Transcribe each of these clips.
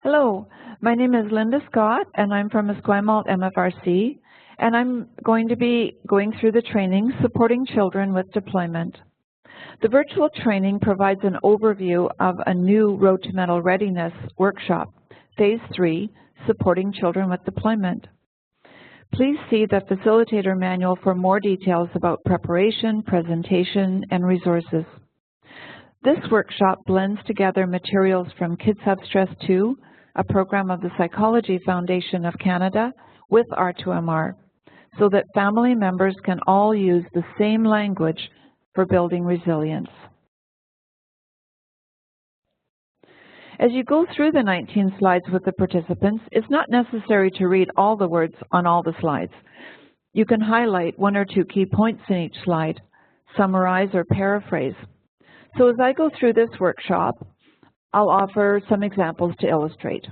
Hello, my name is Linda Scott and I'm from Esquimalt MFRC, and I'm going to be going through the training Supporting Children with Deployment. The virtual training provides an overview of a new Road to Medal Readiness workshop, Phase 3, Supporting Children with Deployment. Please see the facilitator manual for more details about preparation, presentation, and resources. This workshop blends together materials from Kids Have Stress 2, a program of the Psychology Foundation of Canada, with R2MR, so that family members can all use the same language for building resilience. As you go through the 19 slides with the participants, it's not necessary to read all the words on all the slides. You can highlight one or two key points in each slide, summarize or paraphrase. So as I go through this workshop, I'll offer some examples to illustrate.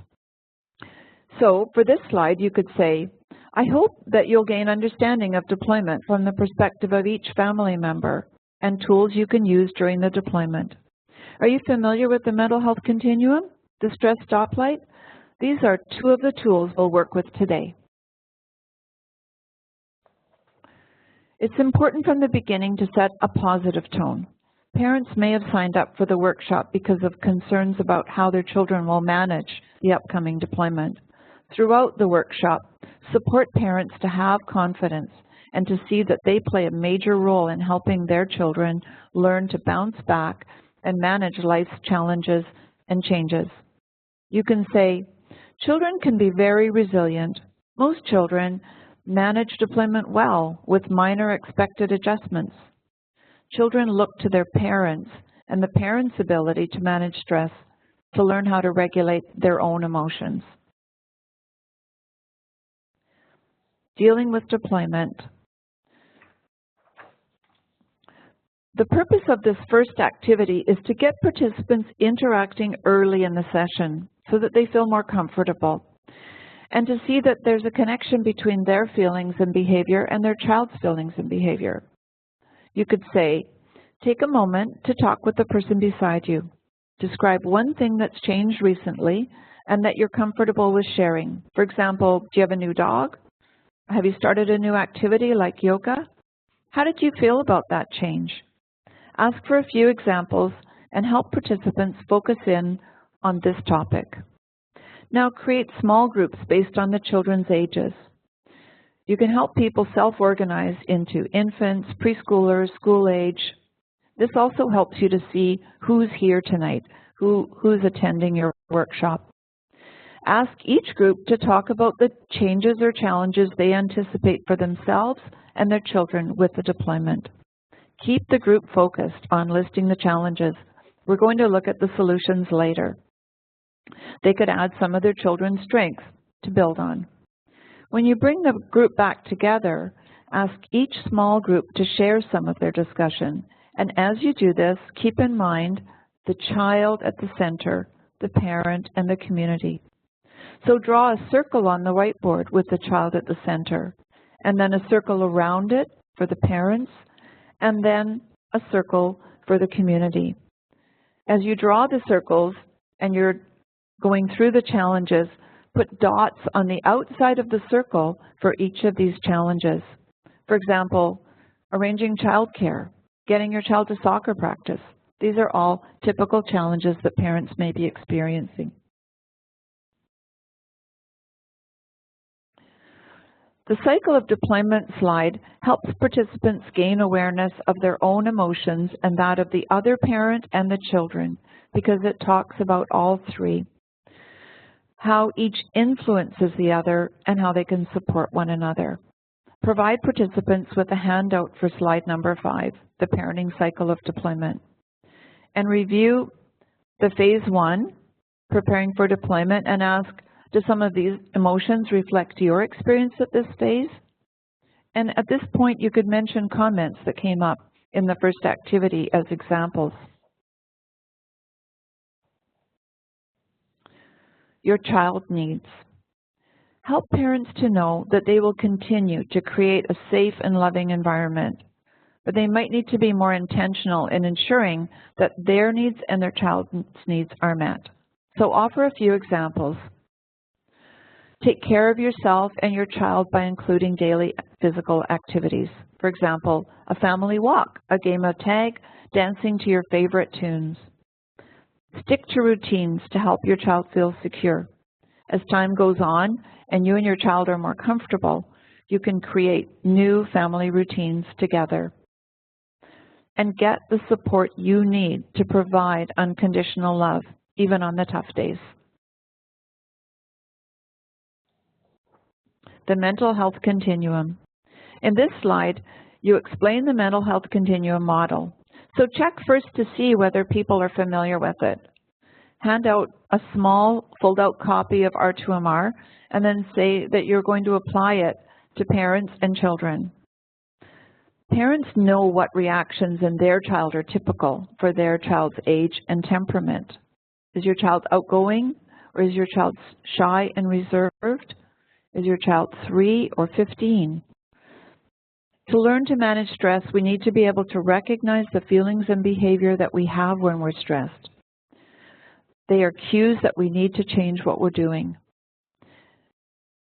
So for this slide, you could say, I hope that you'll gain understanding of deployment from the perspective of each family member and tools you can use during the deployment. Are you familiar with the mental health continuum, the stress stoplight? These are two of the tools we'll work with today. It's important from the beginning to set a positive tone. Parents may have signed up for the workshop because of concerns about how their children will manage the upcoming deployment. Throughout the workshop, support parents to have confidence and to see that they play a major role in helping their children learn to bounce back and manage life's challenges and changes. You can say, children can be very resilient. Most children manage deployment well with minor expected adjustments. Children look to their parents and the parents' ability to manage stress to learn how to regulate their own emotions. Dealing with deployment. The purpose of this first activity is to get participants interacting early in the session so that they feel more comfortable, and to see that there's a connection between their feelings and behavior and their child's feelings and behavior. You could say, take a moment to talk with the person beside you. Describe one thing that's changed recently and that you're comfortable with sharing. For example, do you have a new dog? Have you started a new activity like yoga? How did you feel about that change? Ask for a few examples and help participants focus in on this topic. Now create small groups based on the children's ages. You can help people self-organize into infants, preschoolers, school age. This also helps you to see who's here tonight, who's attending your workshop. Ask each group to talk about the changes or challenges they anticipate for themselves and their children with the deployment. Keep the group focused on listing the challenges. We're going to look at the solutions later. They could add some of their children's strengths to build on. When you bring the group back together, ask each small group to share some of their discussion. And as you do this, keep in mind the child at the center, the parent, and the community. So draw a circle on the whiteboard with the child at the center, and then a circle around it for the parents, and then a circle for the community. As you draw the circles and you're going through the challenges, put dots on the outside of the circle for each of these challenges. For example, arranging childcare, getting your child to soccer practice. These are all typical challenges that parents may be experiencing. The cycle of deployment slide helps participants gain awareness of their own emotions and that of the other parent and the children, because it talks about all three, how each influences the other and how they can support one another. Provide participants with a handout for slide number 5, the parenting cycle of deployment, and review the phase 1, preparing for deployment, and ask, do some of these emotions reflect your experience at this phase? And at this point, you could mention comments that came up in the first activity as examples. Your child needs. Help parents to know that they will continue to create a safe and loving environment, but they might need to be more intentional in ensuring that their needs and their child's needs are met. So offer a few examples. Take care of yourself and your child by including daily physical activities. For example, a family walk, a game of tag, dancing to your favorite tunes. Stick to routines to help your child feel secure. As time goes on and you and your child are more comfortable, you can create new family routines together. And get the support you need to provide unconditional love, even on the tough days. The mental health continuum. In this slide, you explain the mental health continuum model. So check first to see whether people are familiar with it. Hand out a small fold-out copy of R2MR and then say that you're going to apply it to parents and children. Parents know what reactions in their child are typical for their child's age and temperament. Is your child outgoing, or is your child shy and reserved? Is your child 3 or 15? To learn to manage stress, we need to be able to recognize the feelings and behavior that we have when we're stressed. They are cues that we need to change what we're doing.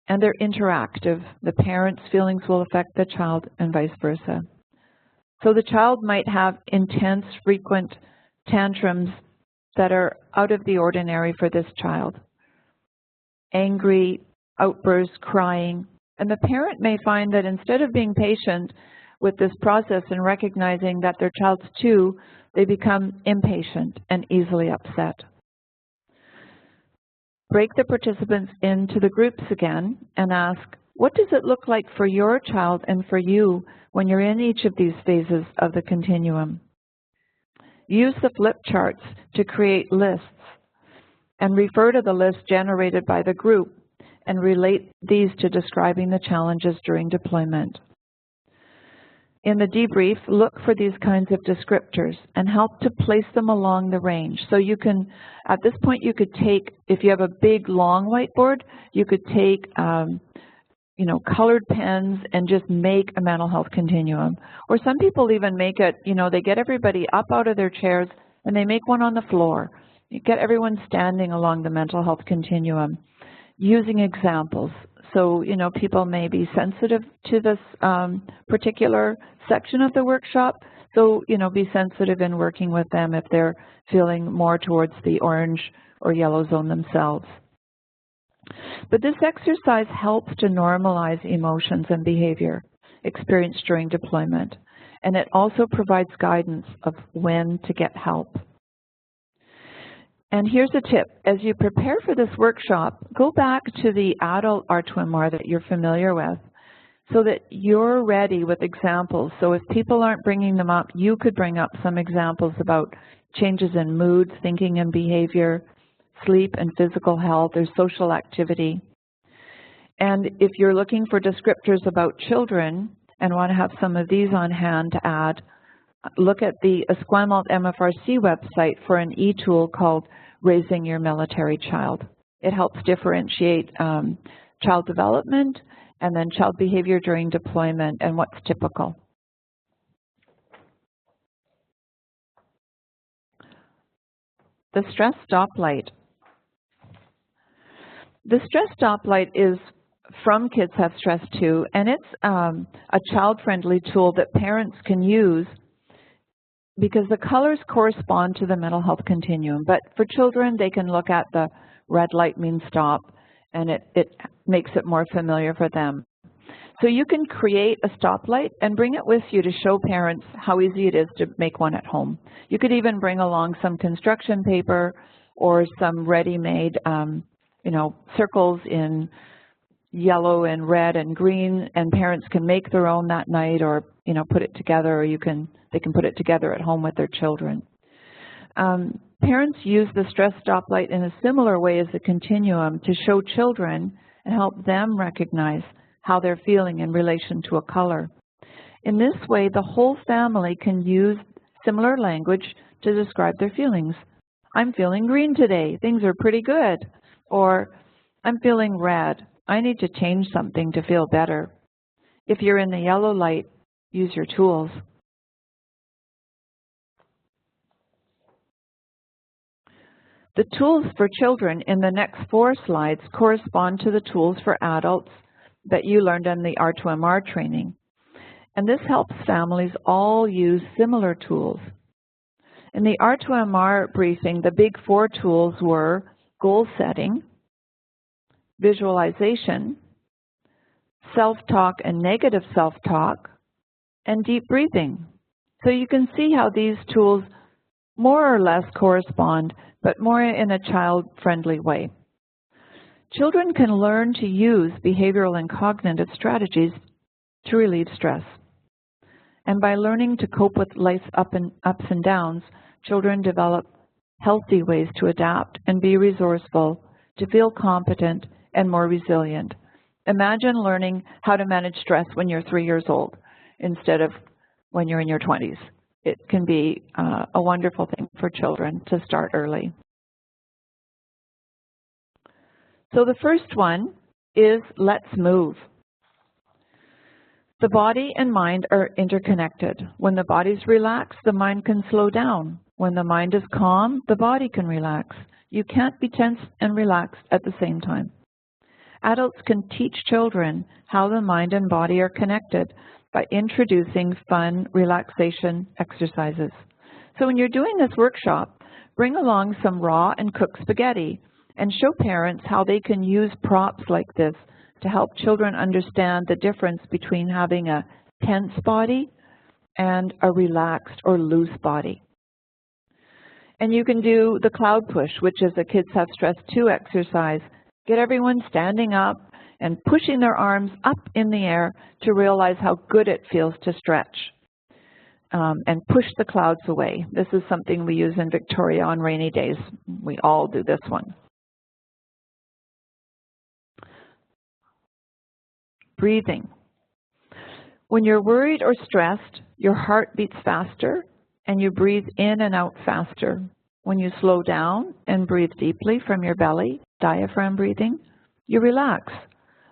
And they're interactive. The parent's feelings will affect the child and vice versa. So the child might have intense, frequent tantrums that are out of the ordinary for this child. Angry outbursts, crying. And the parent may find that instead of being patient with this process and recognizing that their child's too, they become impatient and easily upset. Break the participants into the groups again and ask, what does it look like for your child and for you when you're in each of these phases of the continuum? Use the flip charts to create lists and refer to the list generated by the group and relate these to describing the challenges during deployment. In the debrief, look for these kinds of descriptors and help to place them along the range. So you can, at this point, you could take, if you have a big, long whiteboard, you could take, colored pens and just make a mental health continuum. Or some people even make it, they get everybody up out of their chairs and they make one on the floor. You get everyone standing along the mental health continuum using examples. So, people may be sensitive to this particular section of the workshop. So, be sensitive in working with them if they're feeling more towards the orange or yellow zone themselves. But this exercise helps to normalize emotions and behavior experienced during deployment. And it also provides guidance of when to get help. And here's a tip. As you prepare for this workshop, go back to the adult R2MR that you're familiar with so that you're ready with examples. So if people aren't bringing them up, you could bring up some examples about changes in mood, thinking and behavior, sleep and physical health, or social activity. And if you're looking for descriptors about children and want to have some of these on hand to add, look at the Esquimalt MFRC website for an e-tool called Raising Your Military Child. It helps differentiate child development and then child behavior during deployment and what's typical. The stress stoplight. The stress stoplight is from Kids Have Stress Too, and it's a child-friendly tool that parents can use because the colors correspond to the mental health continuum. But for children, they can look at the red light means stop, and it makes it more familiar for them. So you can create a stoplight and bring it with you to show parents how easy it is to make one at home. You could even bring along some construction paper or some ready-made, circles in yellow and red and green, and parents can make their own that night, or put it together, or they can put it together at home with their children. Parents use the stress stoplight in a similar way as the continuum to show children and help them recognize how they're feeling in relation to a color. In this way, the whole family can use similar language to describe their feelings. I'm feeling green today. Things are pretty good. Or I'm feeling red. I need to change something to feel better. If you're in the yellow light, use your tools. The tools for children in the next 4 slides correspond to the tools for adults that you learned in the R2MR training. And this helps families all use similar tools. In the R2MR briefing, the big 4 tools were goal setting, visualization, self-talk and negative self-talk, and deep breathing. So you can see how these tools more or less correspond, but more in a child-friendly way. Children can learn to use behavioral and cognitive strategies to relieve stress. And by learning to cope with life's ups and downs, children develop healthy ways to adapt and be resourceful, to feel competent and more resilient. Imagine learning how to manage stress when you're 3 years old instead of when you're in your 20s. It can be a wonderful thing for children to start early. So the first one is let's move. The body and mind are interconnected. When the body's relaxed, the mind can slow down. When the mind is calm, the body can relax. You can't be tense and relaxed at the same time. Adults can teach children how the mind and body are connected by introducing fun relaxation exercises. So when you're doing this workshop, bring along some raw and cooked spaghetti and show parents how they can use props like this to help children understand the difference between having a tense body and a relaxed or loose body. And you can do the cloud push, which is a Kids Have Stress 2 exercise. Get everyone standing up and pushing their arms up in the air to realize how good it feels to stretch and push the clouds away. This is something we use in Victoria on rainy days. We all do this one. Breathing. When you're worried or stressed, your heart beats faster and you breathe in and out faster. When you slow down and breathe deeply from your belly, diaphragm breathing, you relax.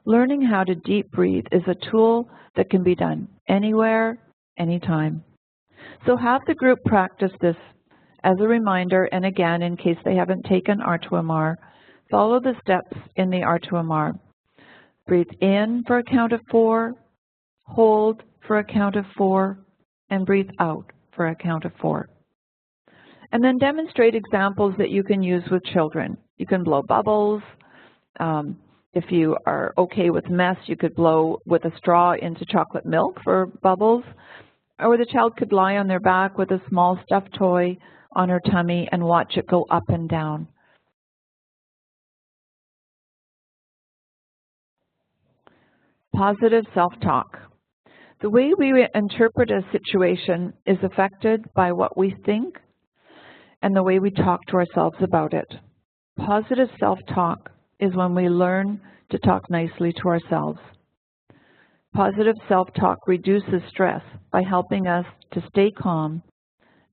Learning how to deep breathe is a tool that can be done anywhere, anytime. So have the group practice this as a reminder, and again, in case they haven't taken R2MR, follow the steps in the R2MR. Breathe in for a count of 4, hold for a count of 4, and breathe out for a count of 4. And then demonstrate examples that you can use with children. You can blow bubbles. If you are okay with mess, you could blow with a straw into chocolate milk for bubbles. Or the child could lie on their back with a small stuffed toy on her tummy and watch it go up and down. Positive self-talk. The way we interpret a situation is affected by what we think and the way we talk to ourselves about it. Positive self-talk is when we learn to talk nicely to ourselves. Positive self-talk reduces stress by helping us to stay calm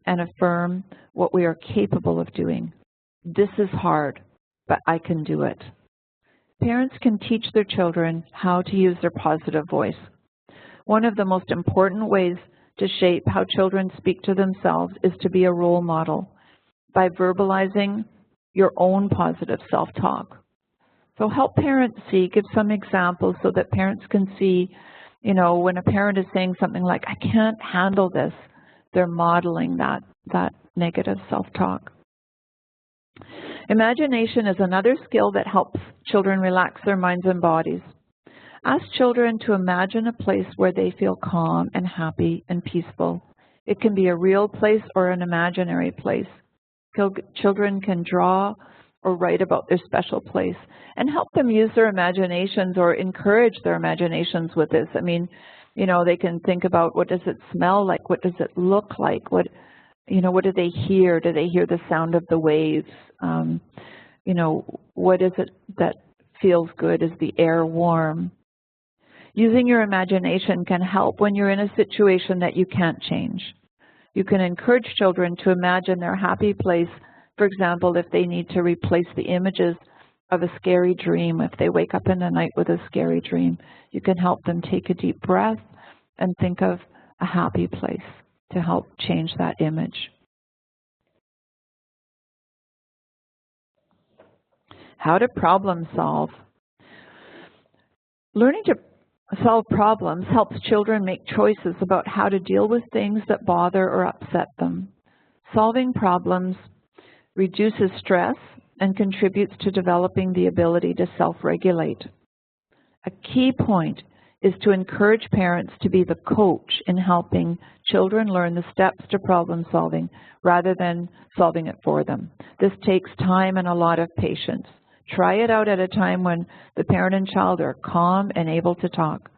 and affirm what we are capable of doing. This is hard, but I can do it. Parents can teach their children how to use their positive voice. One of the most important ways to shape how children speak to themselves is to be a role model by verbalizing your own positive self-talk. So help parents see, give some examples so that parents can see, you know, when a parent is saying something like, I can't handle this, they're modeling that negative self-talk. Imagination is another skill that helps children relax their minds and bodies. Ask children to imagine a place where they feel calm and happy and peaceful. It can be a real place or an imaginary place. Children can draw or write about their special place and help them use their imaginations or encourage their imaginations with this. I mean, you know, they can think about what does it smell like? What does it look like? What do they hear? Do they hear the sound of the waves? You know, what is it that feels good? Is the air warm? Using your imagination can help when you're in a situation that you can't change. You can encourage children to imagine their happy place. For example, if they need to replace the images of a scary dream, if they wake up in the night with a scary dream, you can help them take a deep breath and think of a happy place to help change that image. How to problem solve. Learning to solve problems helps children make choices about how to deal with things that bother or upset them. Solving problems reduces stress and contributes to developing the ability to self-regulate. A key point is to encourage parents to be the coach in helping children learn the steps to problem solving rather than solving it for them. This takes time and a lot of patience. Try it out at a time when the parent and child are calm and able to talk.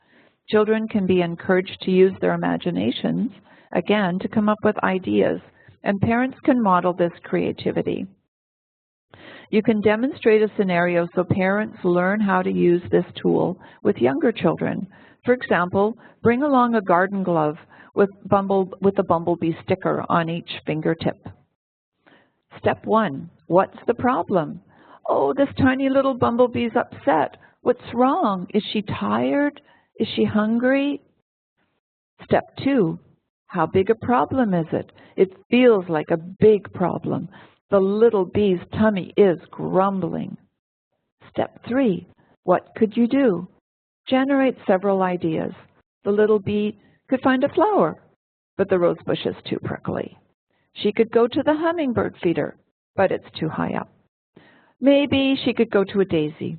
Children can be encouraged to use their imaginations, again, to come up with ideas, and parents can model this creativity. You can demonstrate a scenario so parents learn how to use this tool with younger children. For example, bring along a garden glove with a bumblebee sticker on each fingertip. Step 1, what's the problem? Oh, this tiny little bumblebee's upset. What's wrong? Is she tired? Is she hungry? Step 2, how big a problem is it? It feels like a big problem. The little bee's tummy is grumbling. Step 3, what could you do? Generate several ideas. The little bee could find a flower, but the rose bush is too prickly. She could go to the hummingbird feeder, but it's too high up. Maybe she could go to a daisy.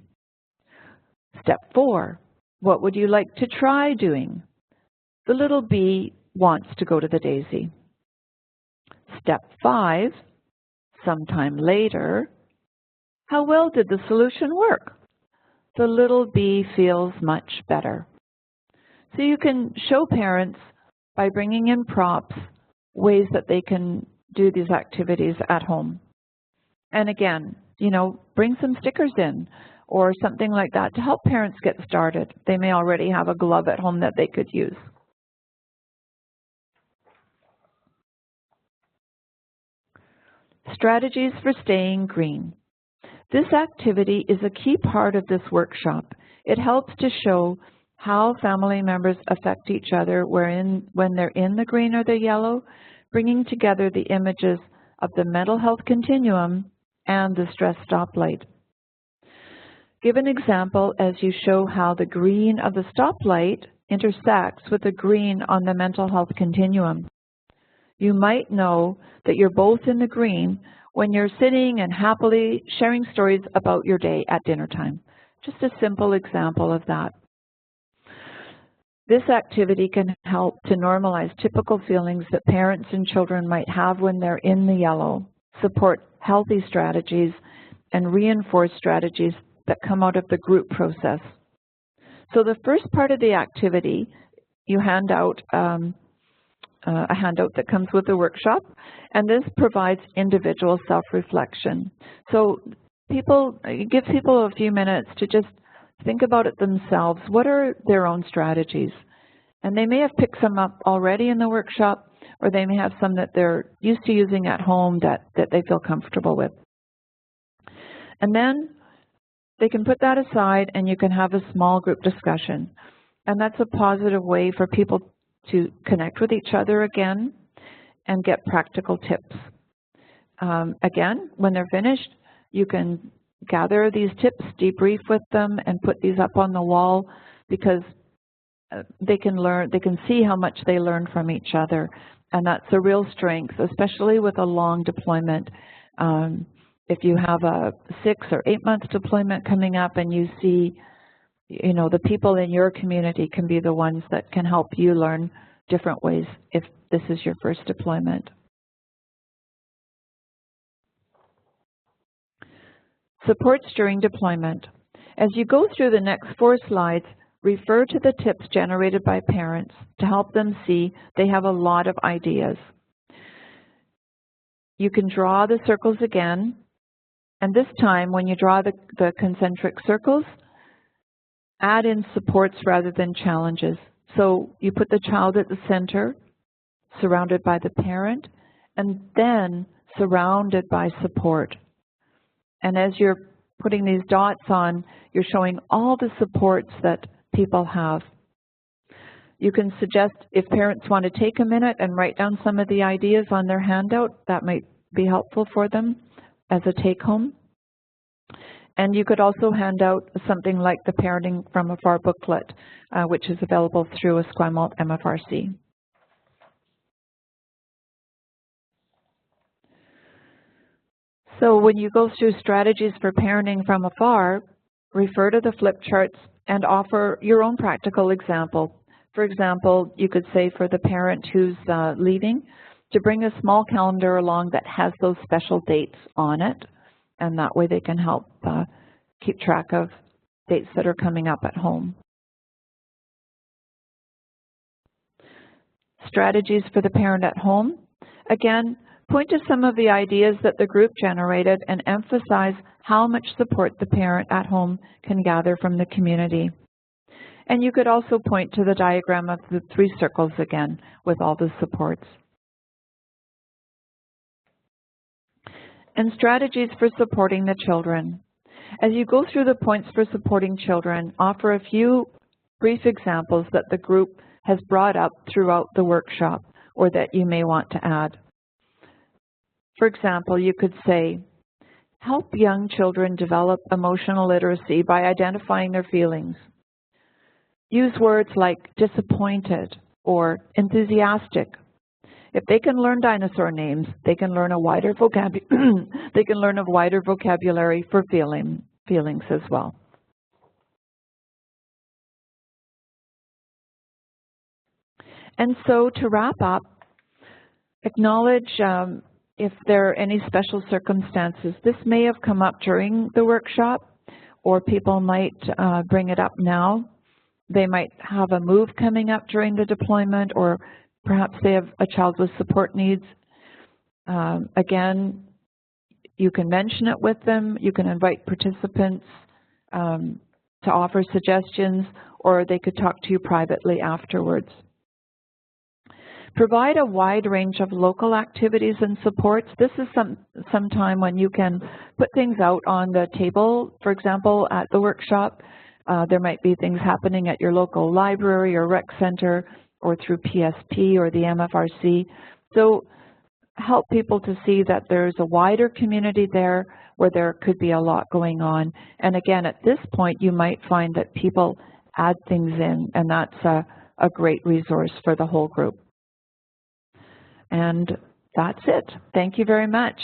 Step 4, what would you like to try doing? The little bee wants to go to the daisy. Step 5, sometime later, how well did the solution work? The little bee feels much better. So you can show parents, by bringing in props, ways that they can do these activities at home. And again, bring some stickers in or something like that to help parents get started. They may already have a glove at home that they could use. Strategies for staying green. This activity is a key part of this workshop. It helps to show how family members affect each other when they're in the green or the yellow, bringing together the images of the mental health continuum and the stress stoplight. Give an example as you show how the green of the stoplight intersects with the green on the mental health continuum. You might know that you're both in the green when you're sitting and happily sharing stories about your day at dinner time. Just a simple example of that. This activity can help to normalize typical feelings that parents and children might have when they're in the yellow, support healthy strategies, and reinforce strategies that come out of the group process. So the first part of the activity, you hand out a handout that comes with the workshop, and this provides individual self-reflection. So give people a few minutes to just think about it themselves. What are their own strategies? And they may have picked some up already in the workshop, or they may have some that they're used to using at home that they feel comfortable with. And then they can put that aside and you can have a small group discussion. And that's a positive way for people to connect with each other again and get practical tips. Again, when they're finished, you can gather these tips, debrief with them, and put these up on the wall because they can see how much they learn from each other. And that's a real strength, especially with a long deployment. If you have a 6 or 8 month deployment coming up and you see, the people in your community can be the ones that can help you learn different ways if this is your first deployment. Supports during deployment. As you go through the next 4 slides, refer to the tips generated by parents to help them see they have a lot of ideas. You can draw the circles again, and this time when you draw the concentric circles, add in supports rather than challenges. So you put the child at the center, surrounded by the parent, and then surrounded by support. And as you're putting these dots on, you're showing all the supports that people have. You can suggest if parents want to take a minute and write down some of the ideas on their handout, that might be helpful for them as a take-home. And you could also hand out something like the Parenting from Afar booklet, which is available through Esquimalt MFRC. So when you go through strategies for parenting from afar, refer to the flip charts and offer your own practical example. For example, you could say for the parent who's leaving, to bring a small calendar along that has those special dates on it, and that way they can help keep track of dates that are coming up at home. Strategies for the parent at home. Again, point to some of the ideas that the group generated and emphasize how much support the parent at home can gather from the community. And you could also point to the diagram of the 3 circles again with all the supports. And strategies for supporting the children. As you go through the points for supporting children, offer a few brief examples that the group has brought up throughout the workshop or that you may want to add. For example, you could say, help young children develop emotional literacy by identifying their feelings. Use words like disappointed or enthusiastic. If they can learn dinosaur names, they can learn a wider vocabulary for feelings as well. And so to wrap up, acknowledge if there are any special circumstances. This may have come up during the workshop, or people might bring it up now. They might have a move coming up during the deployment, or perhaps they have a child with support needs. Again, you can mention it with them. You can invite participants to offer suggestions, or they could talk to you privately afterwards. Provide a wide range of local activities and supports. This is some time when you can put things out on the table. For example, at the workshop, there might be things happening at your local library or rec center or through PSP or the MFRC. So help people to see that there's a wider community there where there could be a lot going on. And again, at this point, you might find that people add things in, and that's a great resource for the whole group. And that's it. Thank you very much.